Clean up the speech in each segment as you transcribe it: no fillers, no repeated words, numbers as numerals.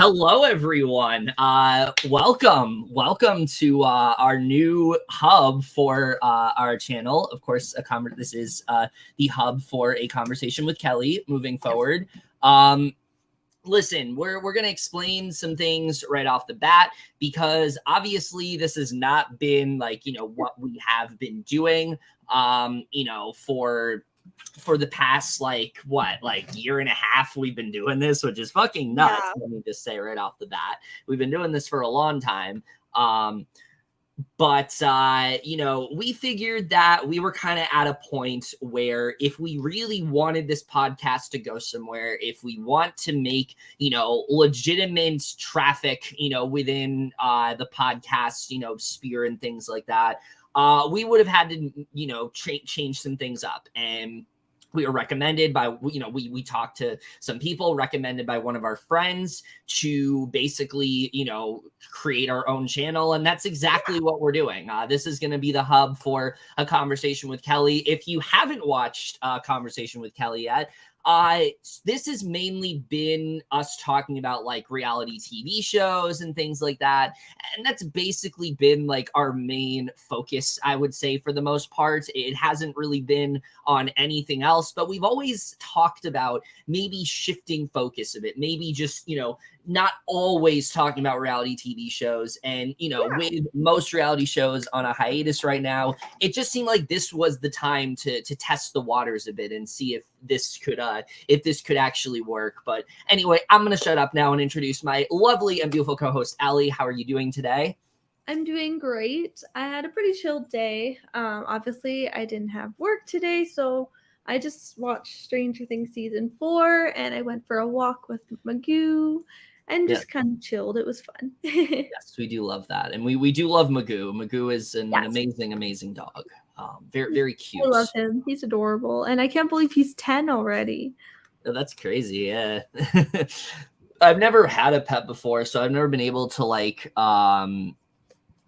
Hello, everyone. Welcome to our new hub for our channel. Of course, this is the hub for a conversation with Kely moving forward. Listen, we're going to explain some things right off the bat because obviously this has not been what we have been doing, for the past year and a half. We've been doing this, which is fucking nuts. Let me just say right off the bat, we've been doing this for a long time. But we figured that we were kind of at a point where if we really wanted this podcast to go somewhere, if we want to make, legitimate traffic, within the podcast, sphere and things like that, we would have had to, change some things up. And we were recommended by, we talked to some people, recommended by one of our friends to basically, create our own channel. And that's exactly what we're doing. This is going to be the hub for a conversation with Kely. If you haven't watched a conversation with Kely yet, this has mainly been us talking about reality TV shows and things like that. And that's basically been our main focus, I would say, for the most part. It hasn't really been on anything else, but we've always talked about maybe shifting focus a bit, maybe just, not always talking about reality TV shows. And, with most reality shows on a hiatus right now, it just seemed like this was the time to test the waters a bit and see if this could actually work. But anyway, I'm going to shut up now and introduce my lovely and beautiful co-host, Allie. How are you doing today? I'm doing great. I had a pretty chilled day. Obviously, I didn't have work today, so I just watched Stranger Things season 4, and I went for a walk with Magoo and just kind of chilled. It was fun. Yes, we do love that. And we do love Magoo. Magoo is an amazing dog. Very, very cute. I love him. He's adorable. And I can't believe he's 10 already. Oh, that's crazy. Yeah. I've never had a pet before, so I've never been able to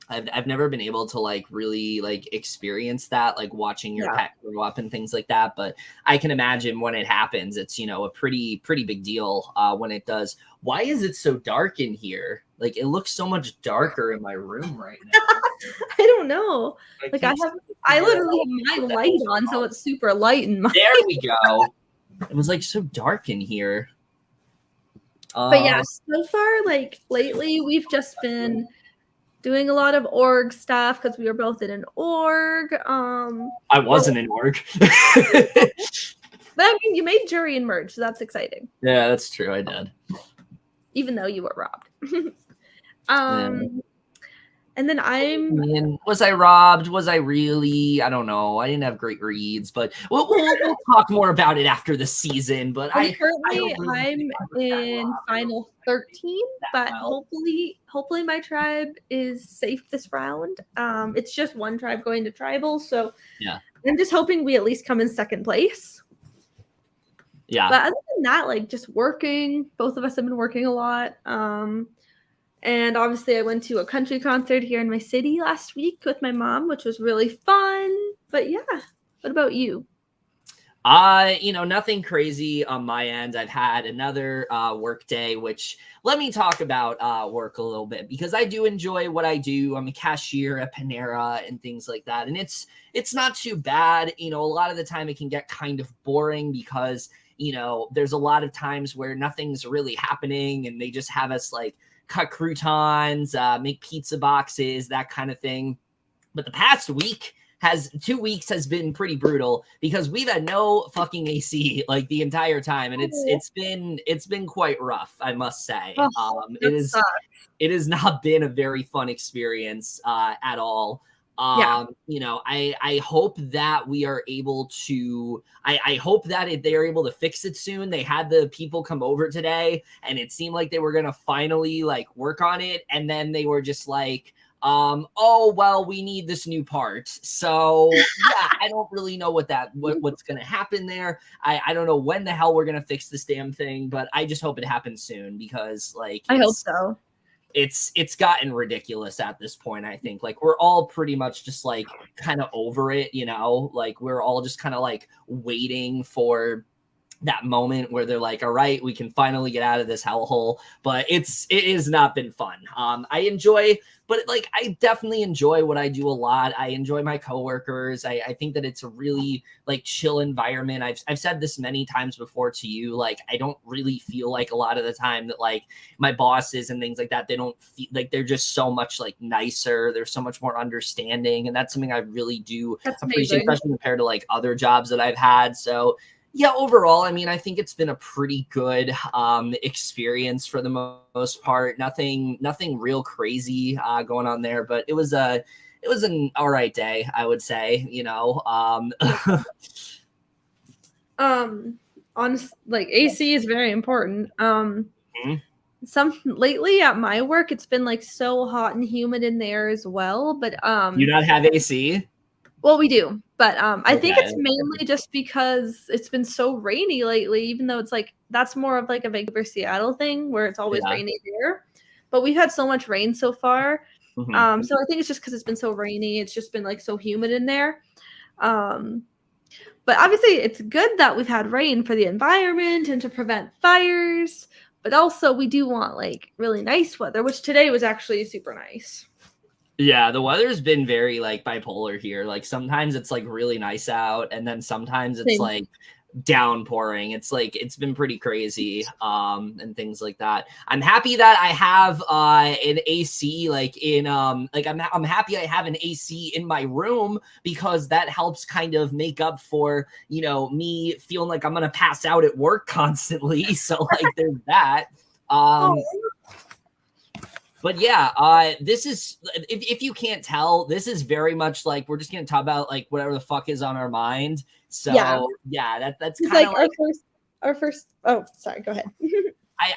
I've never been able to really experience that, watching your pet grow up and things like that. But I can imagine when it happens, it's, a pretty big deal when it does. Why is it so dark in here? It looks so much darker in my room right now. I don't know. I literally have my light on, so it's super light in my. There we go. It was so dark in here. But yeah, so far, lately, we've just been doing a lot of org stuff because we were both in an org. I wasn't in org. But I mean, you made jury and merge, so that's exciting. Yeah, that's true. I did. Even though you were robbed. And then was I robbed? Was I really? I don't know. I didn't have great reads, but we'll talk more about it after the season. But I'm in final 13, but hopefully my tribe is safe this round. It's just one tribe going to tribal, so yeah, I'm just hoping we at least come in second place. Yeah. But other than that, just working. Both of us have been working a lot. And obviously I went to a country concert here in my city last week with my mom, which was really fun. But yeah, what about you? Nothing crazy on my end. I've had another work day, which let me talk about work a little bit because I do enjoy what I do. I'm a cashier at Panera and things like that. And it's not too bad. A lot of the time it can get kind of boring because, there's a lot of times where nothing's really happening and they just have us cut croutons, make pizza boxes, that kind of thing. But the past 2 weeks has been pretty brutal because we've had no fucking AC the entire time. And it's been quite rough, I must say. It has not been a very fun experience at all. I hope that we are able to, I hope that if they are able to fix it soon. They had the people come over today and it seemed like they were going to finally work on it. And then they were just oh, well, we need this new part. So yeah, I don't really know what's going to happen there. I don't know when the hell we're going to fix this damn thing, but I just hope it happens soon because I hope so. It's gotten ridiculous at this point. I think we're all pretty much just kind of over it, we're all just kind of waiting for that moment where they're like, all right, we can finally get out of this hellhole. But it has not been fun. I definitely enjoy what I do a lot. I enjoy my coworkers. I think that it's a really like chill environment. I've said this many times before to you. Like, I don't really feel like a lot of the time that like my bosses and things like that, they don't feel like they're just so much like nicer. They're so much more understanding. And that's something I really do appreciate, especially compared to like other jobs that I've had. So yeah, overall, I mean, I think it's been a pretty good experience for the most part. Nothing real crazy going on there, but it was an all right day, I would say. Honest, like AC is very important. Some lately at my work, it's been like so hot and humid in there as well. But you not have AC? Well, we do, but I think it's mainly just because it's been so rainy lately, even though it's like that's more of like a Vancouver, Seattle thing where it's always rainy there. But we've had so much rain so far. So I think it's just because it's been so rainy. It's just been like so humid in there. But obviously it's good that we've had rain for the environment and to prevent fires. But also we do want like really nice weather, which today was actually super nice. Yeah, the weather's been very like bipolar here. Like sometimes it's like really nice out, and then sometimes it's like downpouring. It's like it's been pretty crazy and things like that. I'm happy that I have an AC like in like I'm happy I have an AC in my room because that helps kind of make up for, you know, me feeling like I'm gonna pass out at work constantly. So like there's that. But yeah, this is, if you can't tell, this is very much like we're just going to talk about like whatever the fuck is on our mind. So yeah, that's kind of like our first. Oh, sorry. Go ahead.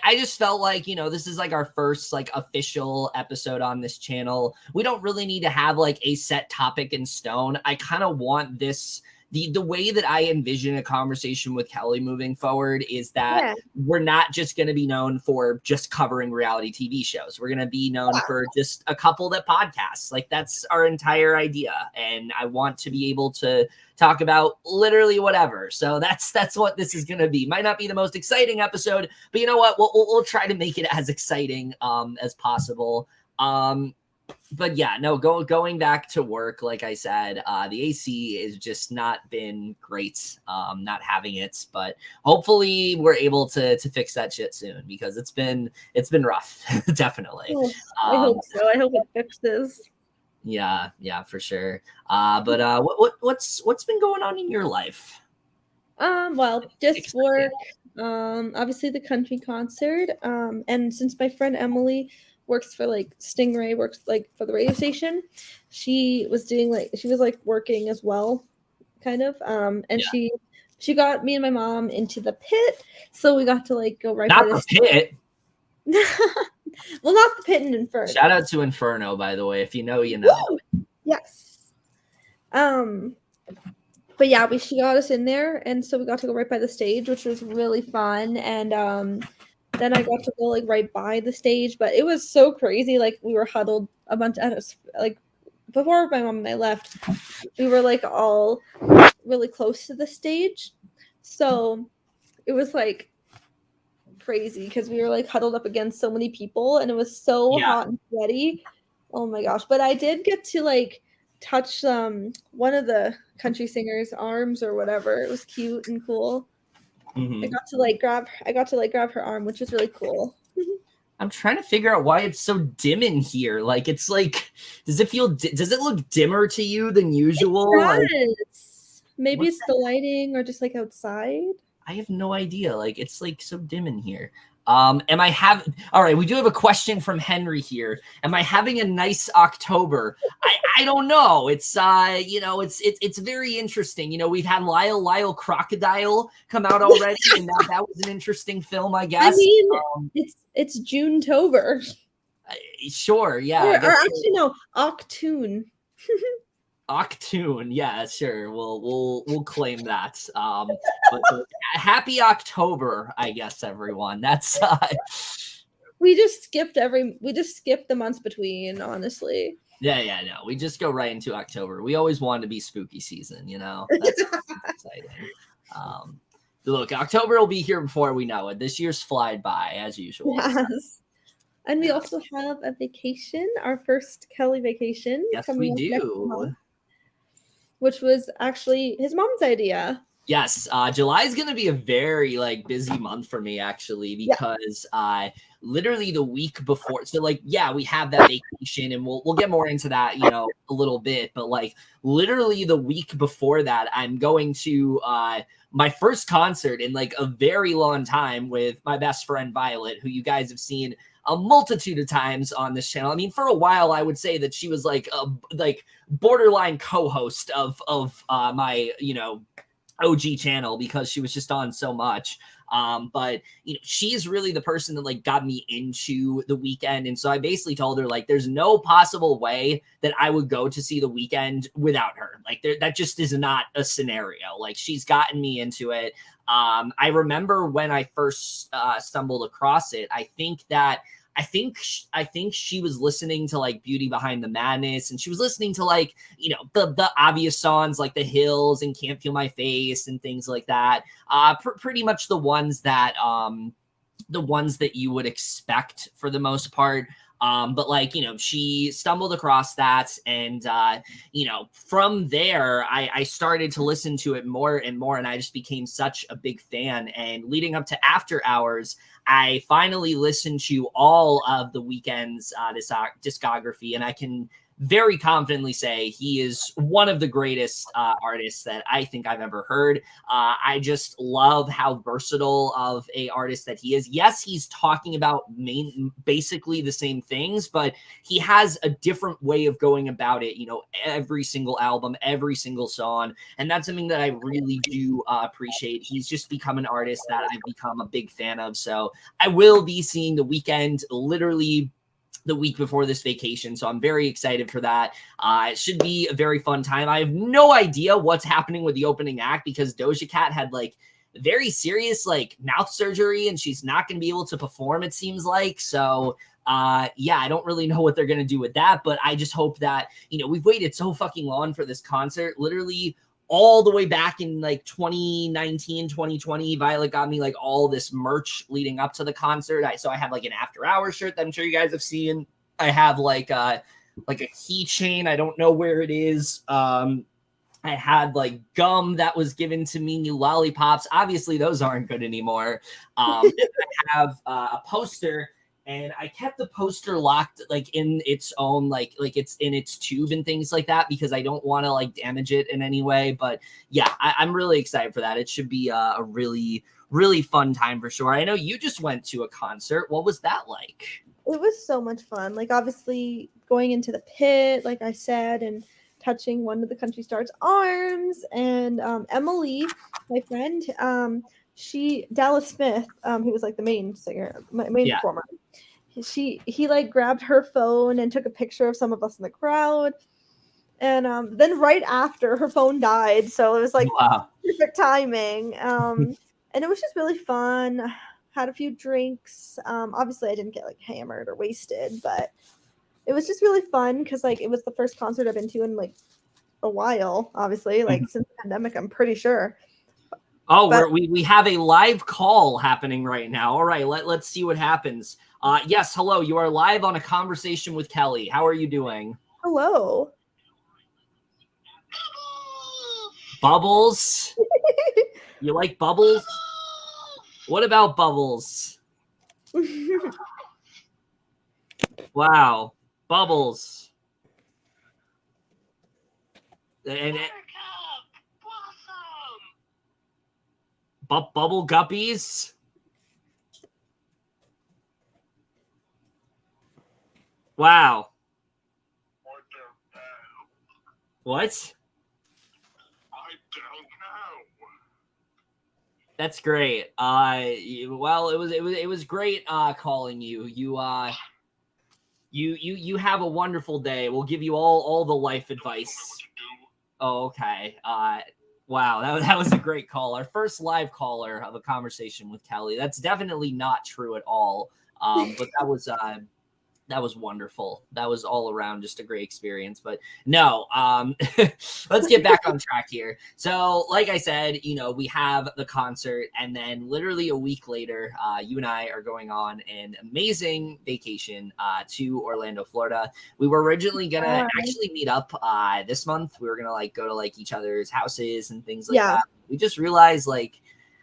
I just felt like, you know, this is like our first like official episode on this channel. We don't really need to have like a set topic in stone. I kind of want this. The way that I envision a conversation with Kely moving forward is that we're not just going to be known for just covering reality TV shows. We're going to be known for just a couple that podcasts. Like that's our entire idea. And I want to be able to talk about literally whatever. So that's what this is going to be. Might not be the most exciting episode, but you know what? We'll try to make it as exciting as possible. But yeah, no, going back to work, like I said, the AC has just not been great, not having it, but hopefully we're able to fix that shit soon because it's been rough, definitely. I hope so. I hope it fixes. Yeah, for sure. But what's been going on in your life? Well, just work. Obviously the country concert. And since my friend Emily works for like Stingray, works like for the radio station, she was working as well, kind of. And she got me and my mom into the pit, so we got to like go right by the pit. Well, not the pit in Inferno. Shout out to Inferno, by the way. If you know, you know. Woo! Yes. But yeah, she got us in there, and so we got to go right by the stage, which was really fun. And then I got to go like right by the stage, but it was so crazy. Like we were huddled a bunch of us, like before my mom and I left, we were like all really close to the stage. So it was like crazy because we were like huddled up against so many people and it was so hot and sweaty. Oh my gosh. But I did get to like touch one of the country singer's arms or whatever. It was cute and cool. I got to grab her arm, which was really cool. I'm trying to figure out why it's so dim in here. Like it's like, does it look dimmer to you than usual? Maybe it's the lighting or just like outside. I have no idea. Like it's like so dim in here. All right, we do have a question from Henry here. Am I having a nice October? I don't know. It's it's very interesting. You know, we've had Lyle Crocodile come out already, and that was an interesting film, I guess. I mean, it's June-tober. Sure, yeah. Or actually no, Octoon. Octoon, yeah, sure. We'll claim that. But happy October, I guess, everyone. That's we just skipped the months between, honestly. Yeah, no. We just go right into October. We always wanted to be spooky season, you know. That's exciting. Look, October will be here before we know it. This year's flied by as usual. Yes. And we also have a vacation, our first Kely vacation Yes, coming we up next do. month, which was actually his mom's idea. Yes, July is going to be a very like busy month for me actually because literally the week before, so like yeah, we have that vacation and we'll get more into that, you know, a little bit, but like literally the week before that I'm going to my first concert in like a very long time with my best friend Violet, who you guys have seen a multitude of times on this channel. I mean, for a while I would say that she was like a borderline co-host of my, you know, OG channel because she was just on so much. But you know, she's really the person that like got me into The Weeknd. And so I basically told her like there's no possible way that I would go to see The Weeknd without her. Like that just is not a scenario. Like she's gotten me into it. I remember when I first stumbled across it, I think she was listening to like Beauty Behind the Madness, and she was listening to like, you know, the obvious songs like The Hills and Can't Feel My Face and things like that. Pretty much the ones that you would expect for the most part. But like, you know, she stumbled across that, and you know, from there I started to listen to it more and more, and I just became such a big fan. And leading up to After Hours, I finally listened to all of The Weeknd's discography, and I can very confidently say he is one of the greatest artists that I think I've ever heard. I just love how versatile of a artist that he is. Yes, he's talking about basically the same things, but he has a different way of going about it, you know, every single album, every single song. And that's something that I really do appreciate. He's just become an artist that I've become a big fan of. So I will be seeing The Weeknd literally the week before this vacation, so I'm very excited for that. It should be a very fun time. I have no idea what's happening with the opening act because Doja Cat had like very serious like mouth surgery and she's not going to be able to perform, it seems like. So yeah, I don't really know what they're going to do with that, but I just hope that, you know, we've waited so fucking long for this concert, literally all the way back in like 2019, 2020, Violet got me like all this merch leading up to the concert. So I have like an After Hours shirt that I'm sure you guys have seen. I have like a keychain. I don't know where it is. I had like gum that was given to me, new lollipops. Obviously, those aren't good anymore. And I have a poster, and I kept the poster locked like in its own like it's in its tube and things like that because I don't want to like damage it in any way. But yeah, I'm really excited for that. It should be a really, really fun time for sure. I know you just went to a concert. What was that like? It was so much fun. Like obviously going into the pit, like I said, and touching one of the country stars' arms. And Emily, my friend, she Dallas Smith, who was like the main singer, main performer. He like grabbed her phone and took a picture of some of us in the crowd. And then right after her phone died, so it was like perfect timing. And it was just really fun. Had a few drinks. Obviously I didn't get like hammered or wasted, but it was just really fun because like it was the first concert I've been to in like a while, obviously, like since the pandemic, I'm pretty sure. Oh, but we have a live call happening right now. All right, let's see what happens. Yes, hello. You are live on a conversation with Kely. How are you doing? Hello. Bubbles? You like Bubbles? What about Bubbles? Wow, Bubbles. And Bubble Guppies? Wow. What? I don't know. That's great. Well, it was great calling you. You have a wonderful day. We'll give you all the life advice. Oh, okay. Wow, that was a great call. Our first live caller of a conversation with Kely. That's definitely not true at all. But that was wonderful. That was all around just a great experience. But no, let's get back on track here. So, like I said, we have the concert, and then literally a week later, you and I are going on an amazing vacation to Orlando, Florida. We were originally gonna actually meet up this month. We were gonna like go to like each other's houses and things like that. We just realized like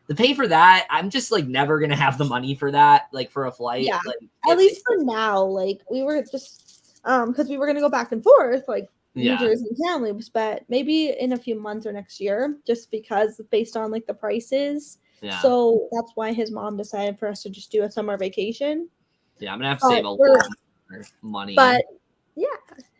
the pay for that, I'm just like never gonna have the money for that, like for a flight. Yeah, like, at least for now. Like we were just because we were gonna go back and forth, like New Jersey and Kamloops, but maybe in a few months or next year, just because based on like the prices. Yeah. So that's why his mom decided for us to just do a summer vacation. Yeah, I'm gonna have to save a lot more money. But yeah,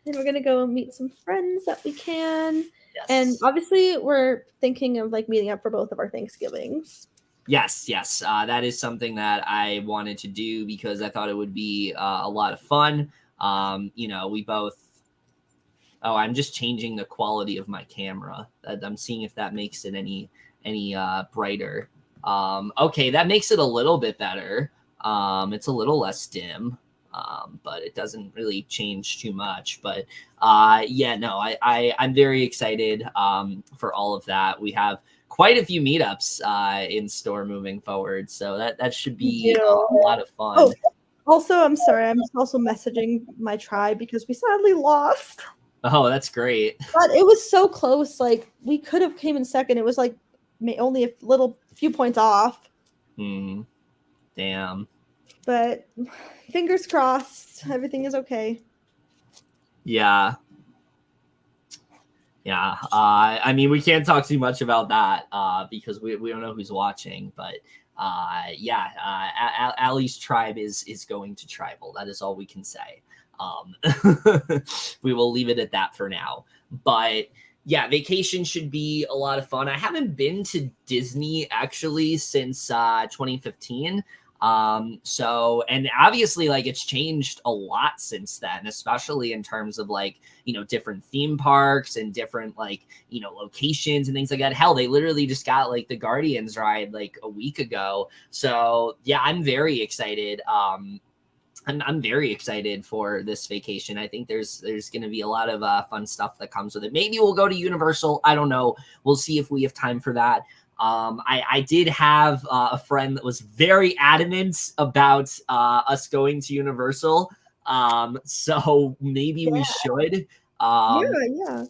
and we're gonna go meet some friends that we can. Yes. And obviously, we're thinking of like meeting up for both of our Thanksgivings. Yes. That is something that I wanted to do because I thought it would be a lot of fun. We both. Oh, I'm just changing the quality of my camera. I'm seeing if that makes it any brighter. Okay, that makes it a little bit better. It's a little less dim. But it doesn't really change too much. But I'm very excited for all of that. We have quite a few meetups in store moving forward, so that should be a lot of fun. Oh, also, I'm sorry, I'm also messaging my tribe because we sadly lost. Oh, that's great. But it was so close. Like we could have came in second. It was like only a few points off. Damn. But fingers crossed, everything is okay. Yeah. I mean, we can't talk too much about that because we don't know who's watching. But Aly's tribe is going to tribal. That is all we can say. We will leave it at that for now. But yeah, vacation should be a lot of fun. I haven't been to Disney actually since 2015. And obviously like it's changed a lot since then, especially in terms of like, different theme parks and different like, locations and things like that. Hell, they literally just got like the Guardians ride like a week ago. So yeah, I'm very excited. I'm very excited for this vacation. I think there's going to be a lot of fun stuff that comes with it. Maybe we'll go to Universal. I don't know. We'll see if we have time for that. I did have a friend that was very adamant about us going to Universal. So maybe we should. Yeah.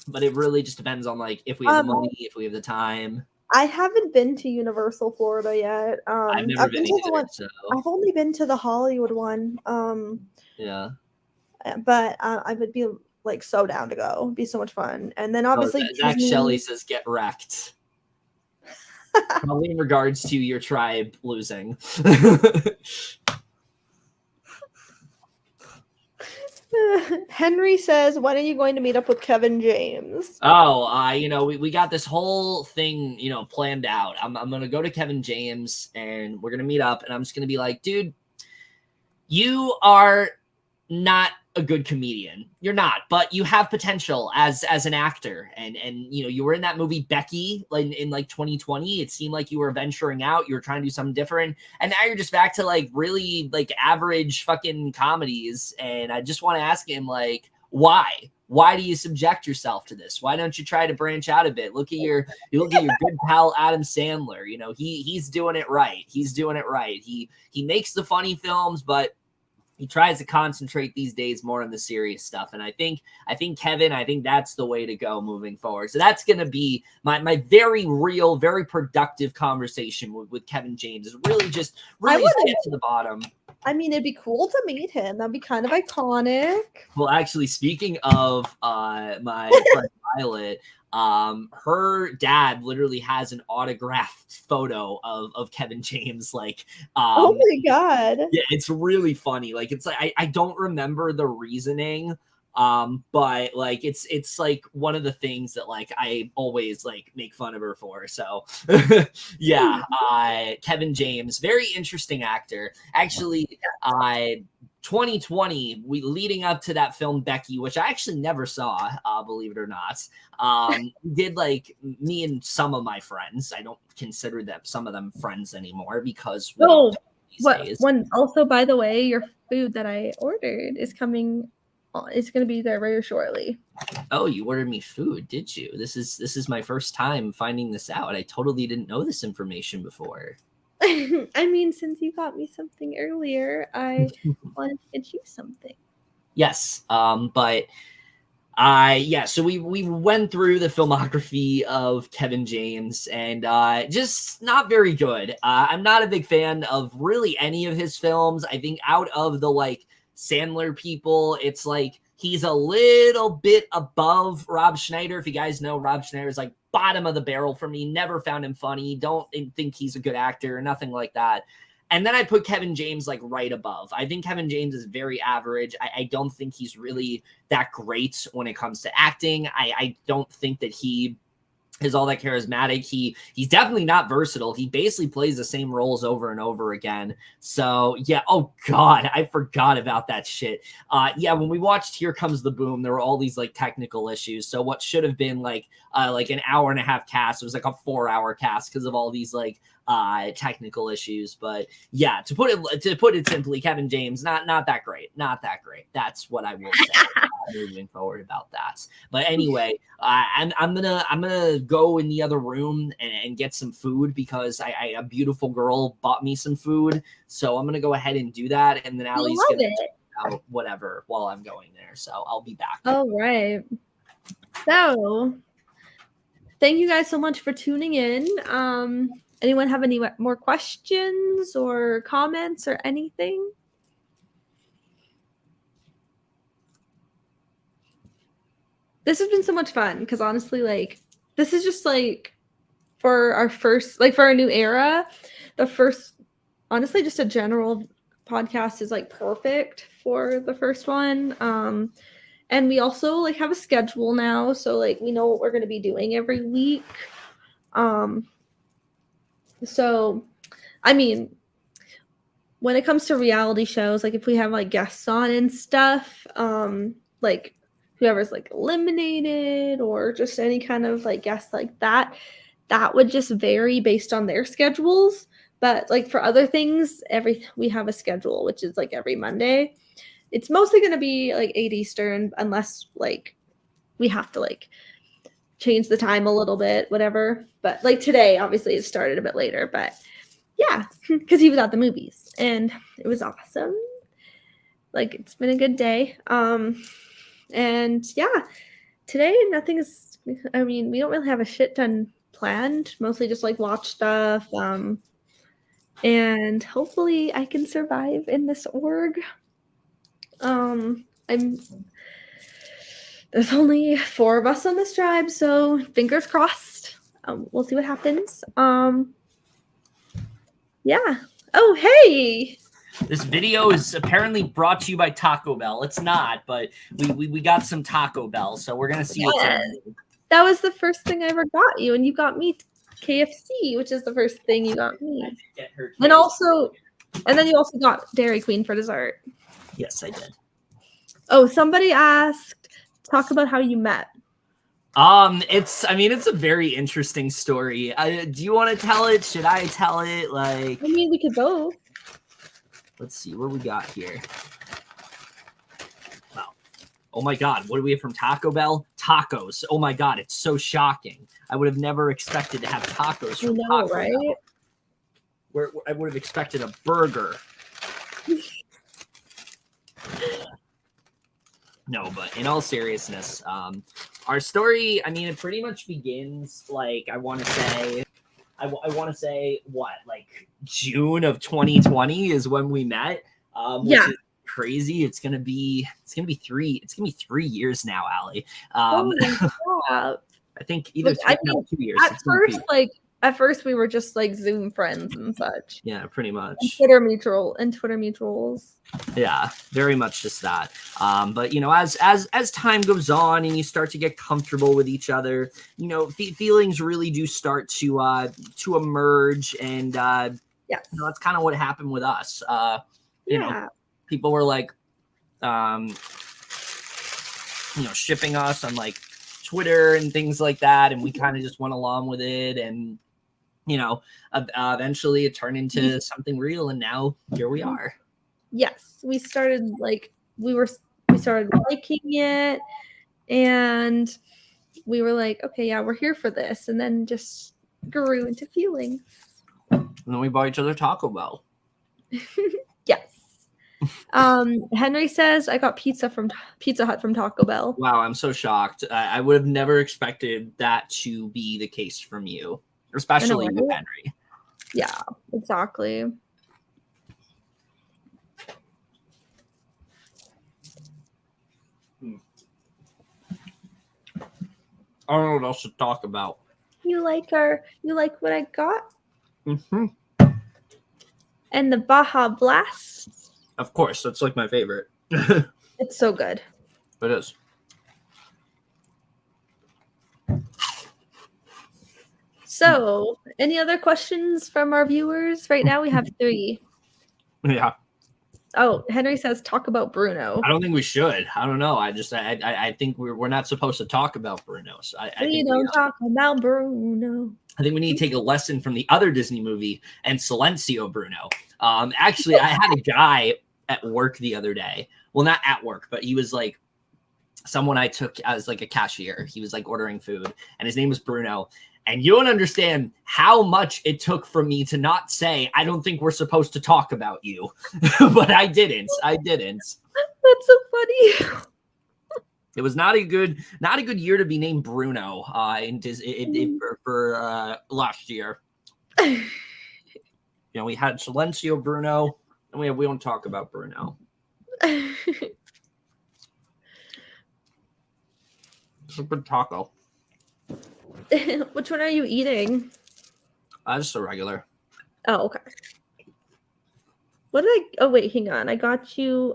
But it really just depends on like if we have the money, if we have the time. I haven't been to Universal Florida yet. I've never been either, I've only been to the Hollywood one. Yeah. But I would be like so down to go. It'd be so much fun. And then obviously Zach Shelley says get wrecked. Probably in regards to your tribe losing. Henry says, when are you going to meet up with Kevin James? Oh, we got this whole thing, planned out. I'm going to go to Kevin James and we're going to meet up and I'm just going to be like, dude, you are not a good comedian. You're not, but you have potential as an actor. And you were in that movie Becky in like 2020. It seemed like you were venturing out. You were trying to do something different. And now you're just back to like really like average fucking comedies. And I just want to ask him like, why? Why do you subject yourself to this? Why don't you try to branch out a bit? Look at your good pal Adam Sandler. He's doing it right. He's doing it right. He makes the funny films, but he tries to concentrate these days more on the serious stuff. And I think Kevin, that's the way to go moving forward. So that's going to be my very real, very productive conversation with Kevin James is really get to the bottom. I mean, it'd be cool to meet him. That'd be kind of iconic. Well, actually, speaking of my friend Violet, her dad literally has an autographed photo of Kevin James. Like, oh my God. Yeah, it's really funny. Like, it's like, I don't remember the reasoning. But like, it's like one of the things that like, I always like make fun of her for. So yeah, Kevin James, very interesting actor. Actually, 2020, leading up to that film Becky, which I actually never saw, believe it or not, did like me and some of my friends. I don't consider some of them friends anymore because these days. Also, by the way, your food that I ordered is coming. It's going to be there very shortly. Oh, you ordered me food, did you? This is my first time finding this out. I totally didn't know this information before. I mean, since you got me something earlier, I wanted to get you something. Yes, but so we went through the filmography of Kevin James, and just not very good. I'm not a big fan of really any of his films. I think out of the like Sandler people, it's like he's a little bit above Rob Schneider. If you guys know, Rob Schneider is like bottom of the barrel for me. Never found him funny. Don't think he's a good actor or nothing like that. And then I put Kevin James like right above. I think Kevin James is very average. I don't think he's really that great when it comes to acting. I don't think that he is all that charismatic. He's definitely not versatile. He basically plays the same roles over and over again. So yeah, oh God, I forgot about that shit. Yeah, when we watched Here Comes the Boom, there were all these like technical issues. So what should have been like an hour and a half cast, it was like a 4-hour cast because of all these like technical issues. But yeah, to put it simply, Kevin James, not that great. That's what I will say moving forward about that. But anyway, I'm gonna go in the other room and get some food because a beautiful girl bought me some food. So I'm gonna go ahead and do that, and then Allie's gonna talk about whatever while I'm going there. So I'll be back. All right. So thank you guys so much for tuning in. Anyone have any more questions or comments or anything? This has been so much fun because honestly, like, this is just like for our first, like for our new era, the first, honestly, just a general podcast is like perfect for the first one. And we also like have a schedule now, so like we know what we're going to be doing every week. So, I mean, when it comes to reality shows, like if we have like guests on and stuff, like whoever's like eliminated or just any kind of like guests like that, that would just vary based on their schedules. But like for other things, we have a schedule, which is like every Monday. It's mostly going to be like 8 Eastern, unless like we have to like change the time a little bit, whatever. But like today, obviously it started a bit later, but yeah, because he was at the movies and it was awesome. Like it's been a good day. And yeah, today nothing is, I mean, we don't really have a shit ton planned, mostly just like watch stuff. And hopefully I can survive in this org. There's only 4 of us on this tribe, so fingers crossed. We'll see what happens. Yeah. Oh, hey. This video is apparently brought to you by Taco Bell. It's not, but we got some Taco Bell, so we're gonna see what's in it. That was the first thing I ever got you, and you got me KFC, which is the first thing you got me. And then you also got Dairy Queen for dessert. Yes, I did. Oh, somebody asked, talk about how you met. It's a very interesting story. Do you want to tell it? Should I tell it? Like, I mean, we could both. Let's see what we got here. Wow. Oh my God, what do we have from Taco Bell? Tacos. Oh my God, it's so shocking. I would have never expected to have tacos from Taco right? Bell. Where I would have expected a burger. No, but in all seriousness, our story, I mean, it pretty much begins, like, I want to say what, like June of 2020 is when we met. Which is crazy. It's gonna be 3 years now, Allie. I think either 2 years. At first we were just like Zoom friends and such. Yeah, pretty much. Twitter mutuals. Yeah, very much just that. But you know, as time goes on and you start to get comfortable with each other, you know, feelings really do start to emerge, and you know, that's kind of what happened with us. You know, people were like, you know, shipping us on like Twitter and things like that, and we kind of just went along with it, and eventually it turned into something real, and now here we are. Yes, we started liking it, and we were like, okay, yeah, we're here for this, and then just grew into feelings. And then we bought each other Taco Bell. Yes. Henry says I got Pizza Hut from Taco Bell. Wow, I'm so shocked. I would have never expected that to be the case from you, especially with Henry. Yeah, exactly. I don't know what else to talk about. You like what I got? Mm-hmm. And the Baja Blast. Of course, that's like my favorite. It's so good. It is. So, any other questions from our viewers? Right now we have 3. Yeah. Oh, Henry says talk about Bruno. I don't think we should. I don't know. I think we're not supposed to talk about Bruno. So I think we don't talk about Bruno. I think we need to take a lesson from the other Disney movie and Silencio Bruno. Actually, I had a guy at work the other day. Well, not at work, but he was like someone I took as like a cashier. He was like ordering food, and his name was Bruno. And you don't understand how much it took for me to not say, I don't think we're supposed to talk about you. But I didn't. That's so funny. It was not a good year to be named Bruno for last year. We had Silencio Bruno, and we don't talk about Bruno. It's a good taco. Which one are you eating? Just a regular. Oh, okay. What did I? Oh, wait, hang on. I got you.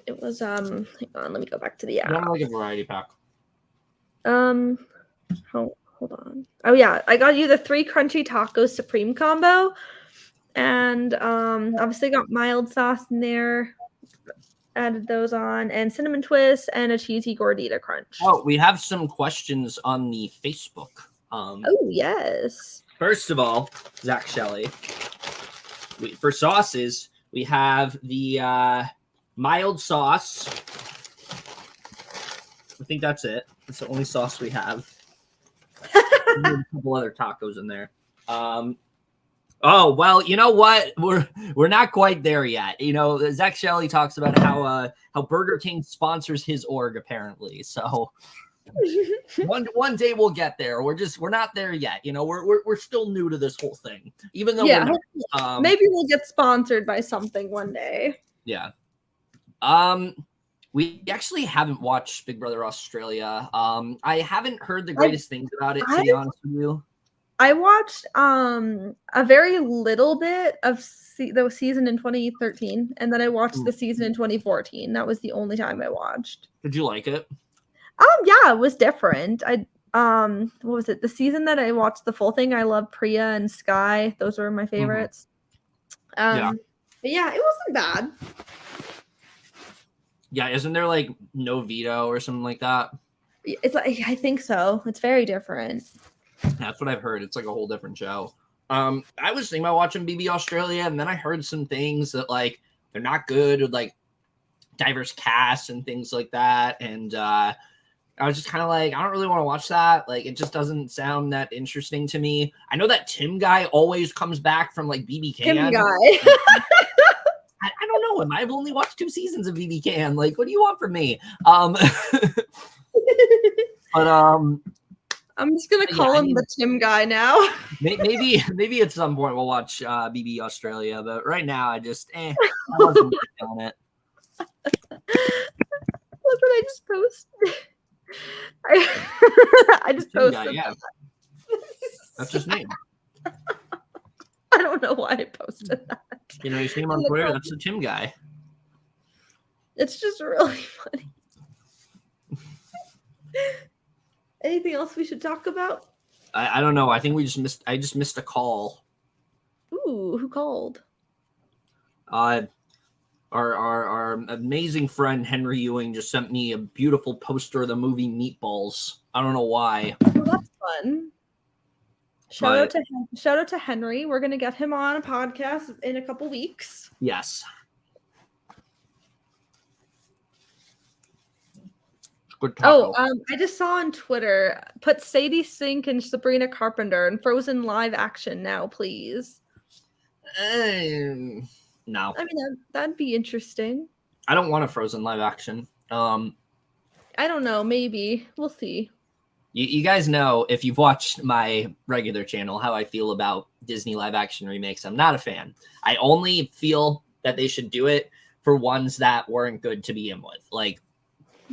It was Hang on. Let me go back to the app. I like a variety pack. Hold on. Oh yeah, I got you the 3 crunchy tacos supreme combo, and obviously got mild sauce in there. Added those on, and cinnamon twist and a cheesy gordita crunch. Oh, we have some questions on the Facebook. Oh, yes. First of all, Zach Shelley. For sauces, we have the mild sauce. I think that's it. That's the only sauce we have. A couple other tacos in there. Oh, well, you know what? We're not quite there yet. Zach Shelley talks about how Burger King sponsors his org, apparently. So one day we'll get there. We're not there yet. We're still new to this whole thing. Even though maybe we'll get sponsored by something one day. Yeah. We actually haven't watched Big Brother Australia. I haven't heard the greatest things about it, to be honest with you. I watched a very little bit of the season in 2013, and then I watched the season in 2014. That was the only time I watched. Did you like it? Yeah, it was different. What was it? The season that I watched the full thing, I loved Priya and Sky. Those were my favorites. But yeah, it wasn't bad. Yeah, isn't there like no veto or something like that? It's like, I think so. It's very different. That's what I've heard. It's like a whole different show. I was thinking about watching BB Australia, and then I heard some things that like they're not good with like diverse casts and things like that. And I was just kind of like, I don't really want to watch that. Like, it just doesn't sound that interesting to me. I know that Tim guy always comes back from like BB Can. Tim guy. I don't know him. I've only watched 2 seasons of BB Can. Like, what do you want from me? But I'm just gonna call him the Tim guy now. maybe at some point we'll watch BB Australia, but right now I just I wasn't feeling it. Look what I just posted. I just Tim posted. Guy, yeah. That's his name. I don't know why I posted that. You see him on Twitter. That's the Tim guy. It's just really funny. Anything else we should talk about? I don't know. I think I just missed a call. Ooh, who called? Our amazing friend Henry Ewing just sent me a beautiful poster of the movie Meatballs. I don't know why. Oh, that's fun. Shout out to Henry. We're gonna get him on a podcast in a couple weeks. Yes. Good taco. I just saw on Twitter, put Sadie Sink and Sabrina Carpenter in Frozen live action now, please. No. I mean, that'd be interesting. I don't want a Frozen live action. I don't know. Maybe. We'll see. You guys know, if you've watched my regular channel, how I feel about Disney live action remakes. I'm not a fan. I only feel that they should do it for ones that weren't good to begin with. Like,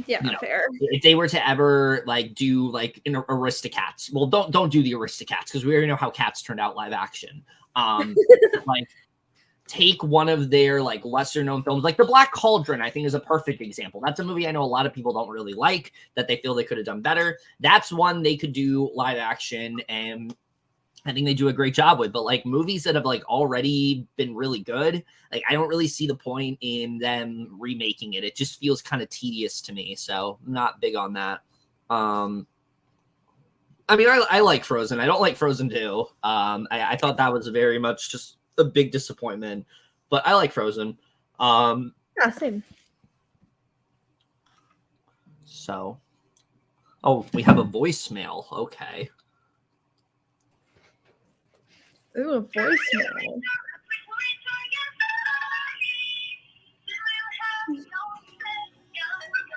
yeah, fair. If they were to ever like do like an Aristocats, well, don't do the Aristocats because we already know how Cats turned out live action. Like, take one of their like lesser known films, like The Black Cauldron, I think is a perfect example. That's a movie I know a lot of people don't really like, that they feel they could have done better. That's one they could do live action, and I think they do a great job with. But like movies that have like already been really good, like I don't really see the point in them remaking it. It just feels kind of tedious to me. So I'm not big on that. I mean, I like Frozen. I don't like Frozen 2. I thought that was very much just a big disappointment, but I like Frozen. Yeah, same. So, oh, we have a voicemail. Okay. Ooh, a voicemail.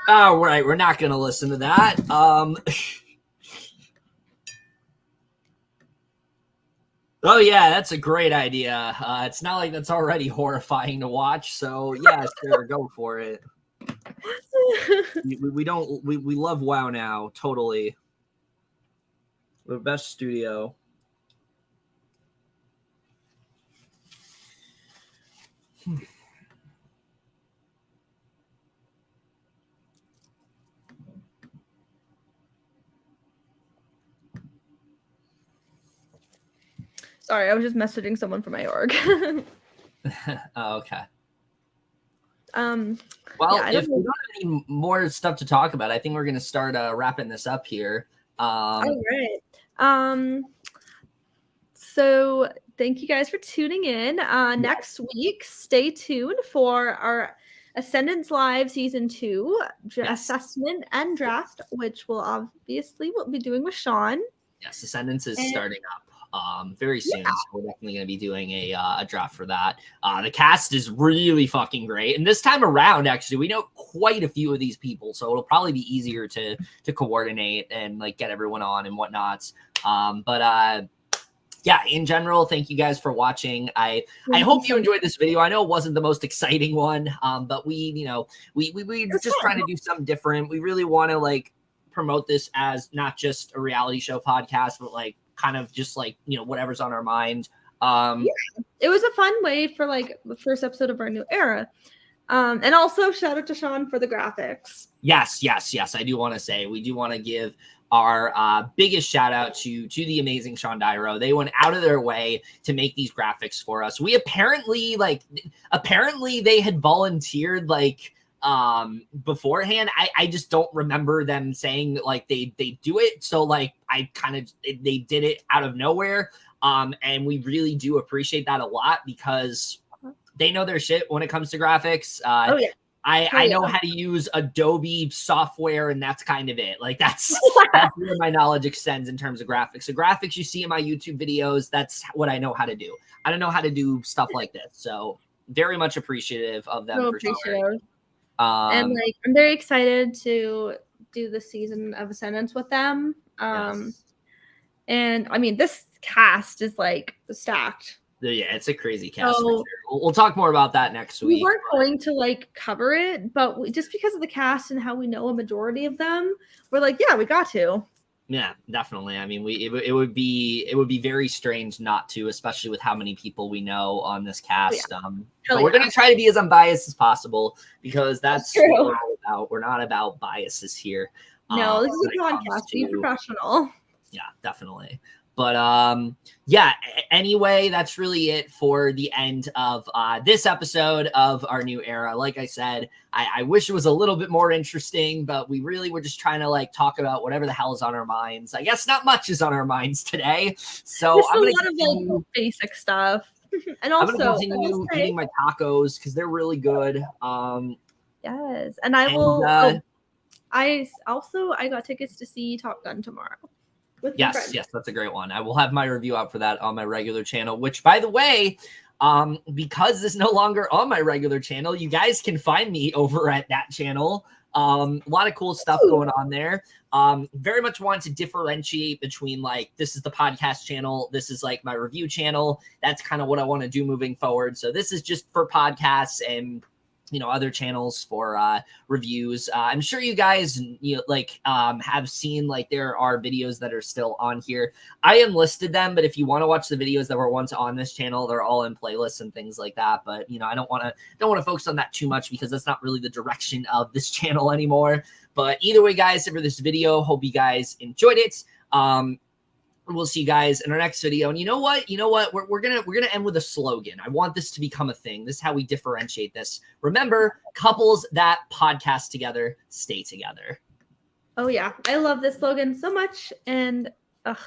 All right, we're not going to listen to that. Oh, yeah, that's a great idea. It's not like that's already horrifying to watch. So, yeah, sure, go for it. We love WoW now. Totally. The best studio. Sorry, I was just messaging someone from my org. Oh, okay. Well, yeah, if we don't have any more stuff to talk about, I think we're going to start wrapping this up here. All right. So thank you guys for tuning in. Next week, stay tuned for our Ascendance Live Season 2 assessment and draft, which we'll be doing with Sean. Yes, Ascendance is starting up very soon. So we're definitely going to be doing a draft for that. The cast is really fucking great. And this time around, actually, we know quite a few of these people. So it'll probably be easier to coordinate and like get everyone on and whatnots. Yeah, in general, thank you guys for watching. I hope you enjoyed this video. I know it wasn't the most exciting one, but we just trying to do something different. We really want to like promote this as not just a reality show podcast, but like kind of just like, whatever's on our mind. It was a fun way for like the first episode of our new era. And also shout out to Sean for the graphics. Yes. I do want to say, we do want to give our biggest shout out to the amazing Sean Dyro. They went out of their way to make these graphics for us. We apparently they had volunteered like beforehand. I just don't remember them saying like they do it. So like they did it out of nowhere. And we really do appreciate that a lot because they know their shit when it comes to graphics. I know how to use Adobe software, and that's kind of it. Like that's where my knowledge extends in terms of graphics. The graphics you see in my YouTube videos, that's what I know how to do. I don't know how to do stuff like this. So very much appreciative of them. Sure. And like I'm very excited to do the season of Ascendance with them. And I mean this cast is like stacked. Yeah, it's a crazy cast. So, we'll talk more about that next week. We weren't going to like cover it, but just because of the cast and how we know a majority of them, we're like, yeah, we got to. Yeah, definitely. I mean, it would be very strange not to, especially with how many people we know on this cast. But we're gonna try to be as unbiased as possible because that's what we're all about. We're not about biases here. No, this is a podcast. Be professional. Yeah, definitely. But yeah, anyway, that's really it for the end of this episode of our new era. Like I said, I wish it was a little bit more interesting, but we really were just trying to like talk about whatever the hell is on our minds. I guess not much is on our minds today. So Just I'm a going lot to of like basic stuff. And I'm going to also, I continue will say, eating my tacos because they're really good. yes, and I And will. I got tickets to see Top Gun tomorrow with my friend. yes, that's a great one. I will have my review out for that on my regular channel, which, by the way, because it's no longer on my regular channel, you guys can find me over at that channel. A lot of cool stuff going on there. Very much want to differentiate between like, this is the podcast channel. This is like my review channel. That's kind of what I want to do moving forward. So this is just for podcasts and, you know, other channels for reviews. I'm sure you guys have seen like there are videos that are still on here. I unlisted them, but if you want to watch the videos that were once on this channel, they're all in playlists and things like that. But you know, I don't want to focus on that too much because that's not really the direction of this channel anymore. But either way, guys, for this video, hope you guys enjoyed it. We'll see you guys in our next video. And you know what? We're gonna end with a slogan. I want this to become a thing. This is how we differentiate this. Remember, couples that podcast together stay together. Oh yeah, I love this slogan so much, and amazing.